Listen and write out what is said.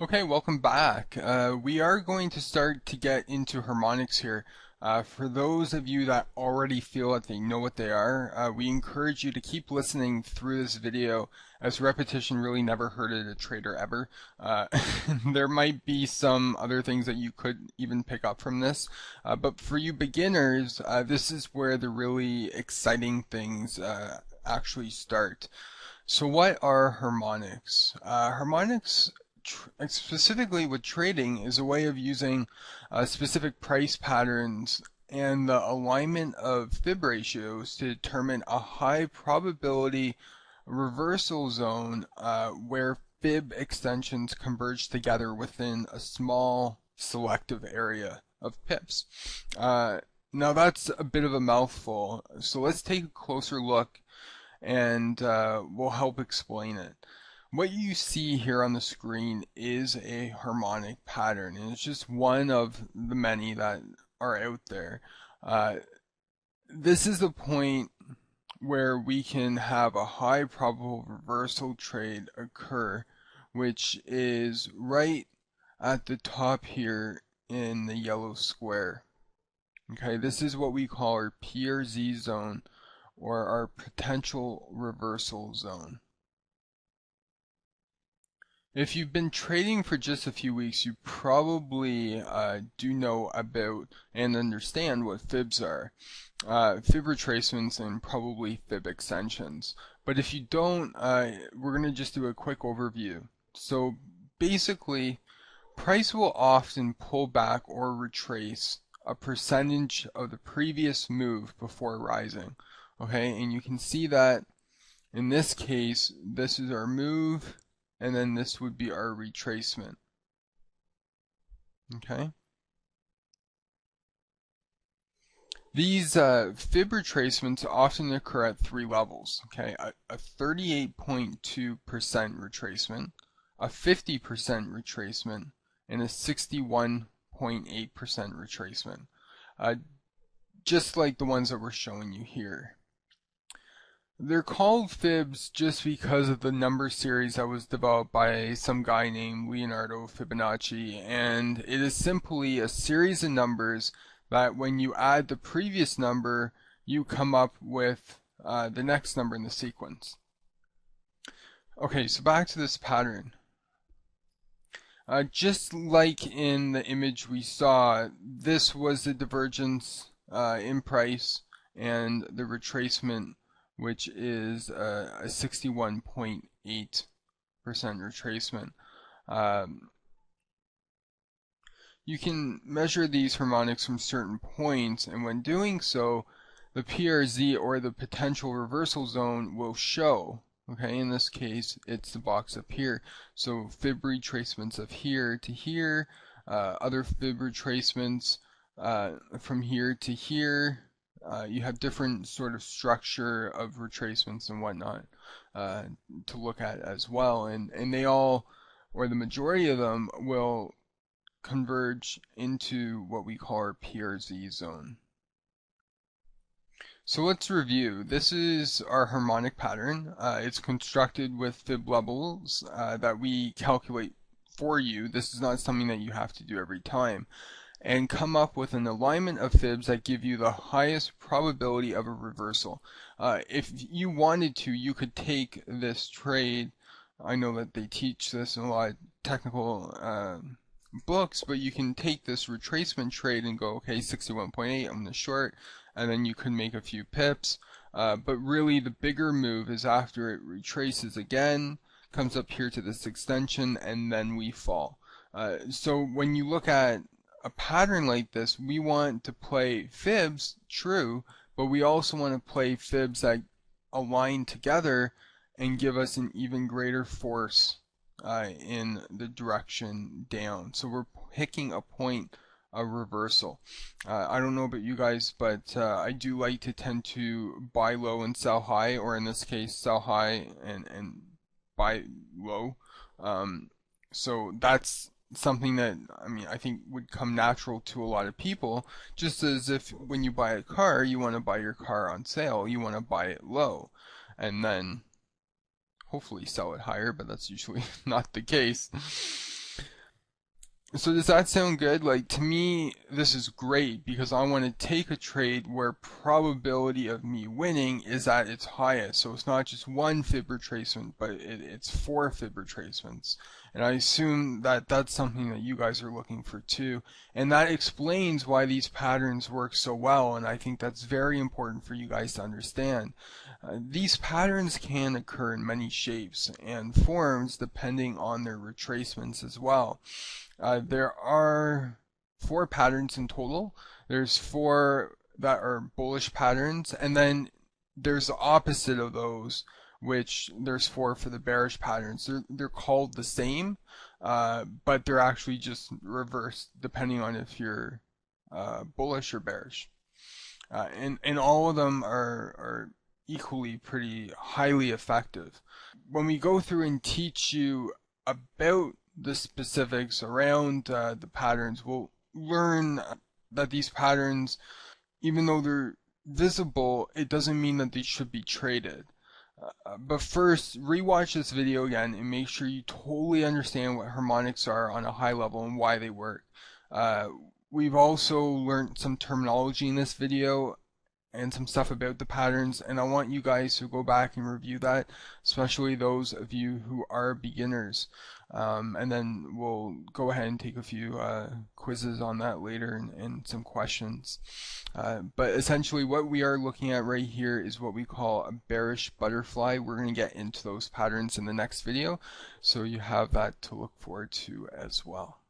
Okay, welcome back. We are going to start to get into harmonics here. For those of you that already feel that they know what they are, we encourage you to keep listening through this video, as repetition really never hurted a trader ever. Uh, there might be some other things that you could even pick up from this, but for you beginners, this is where the really exciting things actually start. So what are harmonics? Harmonics, specifically with trading, is a way of using specific price patterns and the alignment of fib ratios to determine a high probability reversal zone where fib extensions converge together within a small selective area of pips. Now that's a bit of a mouthful, so let's take a closer look and we'll help explain it. What you see here on the screen is a harmonic pattern, and it's just one of the many that are out there. Uh, this is the point where we can have a high probable reversal trade occur, which is right at the top here in the yellow square. Okay, this is what we call our PRZ zone, or our potential reversal zone. If you've been trading for just a few weeks, you probably do know about and understand what fibs are. Fib retracements and probably fib extensions. But if you don't, we're going to just do a quick overview. So basically, price will often pull back or retrace a percentage of the previous move before rising. Okay, and you can see that in this case, this is our move, and then this would be our retracement. Okay. These fib retracements often occur at three levels. Okay, a 38.2% retracement, a 50% retracement, and a 61.8% retracement. Just like the ones that we're showing you here. They're called fibs just because of the number series that was developed by some guy named Leonardo Fibonacci, and it is simply a series of numbers that when you add the previous number, you come up with the next number in the sequence. Okay, so back to this pattern. Just like in the image we saw, this was the divergence in price and the retracement, which is a 61.8% retracement. You can measure these harmonics from certain points, and when doing so, the PRZ, or the potential reversal zone, will show. Okay, in this case, it's the box up here. So fib retracements of here to here, other fib retracements from here to here. You have different sort of structure of retracements and whatnot to look at as well, and they all, or the majority of them, will converge into what we call our PRZ zone. So let's review. This is our harmonic pattern. It's constructed with fib levels that we calculate for you. This is not something that you have to do every time, and come up with an alignment of fibs that give you the highest probability of a reversal. If you wanted to, you could take this trade. I know that they teach this in a lot of technical books, but you can take this retracement trade and go, okay, 61.8, I'm going to short, and then you could make a few pips. But really, the bigger move is after it retraces again, comes up here to this extension, and then we fall. So when you look at a pattern like this, we want to play fibs, true, but we also want to play fibs that align together and give us an even greater force in the direction down. So we're picking a point of reversal. I don't know about you guys, but I do like to tend to buy low and sell high, or in this case, sell high and buy low. So that's something that, I mean, I think would come natural to a lot of people, just as if when you buy a car, you want to buy your car on sale, you want to buy it low, and then hopefully sell it higher, but that's usually not the case. So does that sound good? Like to me, this is great because I want to take a trade where probability of me winning is at its highest. So it's not just one fib retracement, but it's four fib retracements. And I assume that that's something that you guys are looking for too. And that explains why these patterns work so well. And I think that's very important for you guys to understand. These patterns can occur in many shapes and forms depending on their retracements as well. There are four patterns in total. There's four that are bullish patterns, and then there's the opposite of those, which there's four for the bearish patterns. They're called the same, but they're actually just reversed depending on if you're bullish or bearish. And all of them are equally pretty highly effective. When we go through and teach you about the specifics around the patterns, we'll learn that these patterns, even though they're visible, it doesn't mean that they should be traded. But first, rewatch this video again and make sure you totally understand what harmonics are on a high level and why they work. Uh, we've also learned some terminology in this video and some stuff about the patterns, and I want you guys to go back and review that, especially those of you who are beginners. And then we'll go ahead and take a few quizzes on that later and some questions. But essentially what we are looking at right here is what we call a bearish butterfly. We're going to get into those patterns in the next video, so you have that to look forward to as well.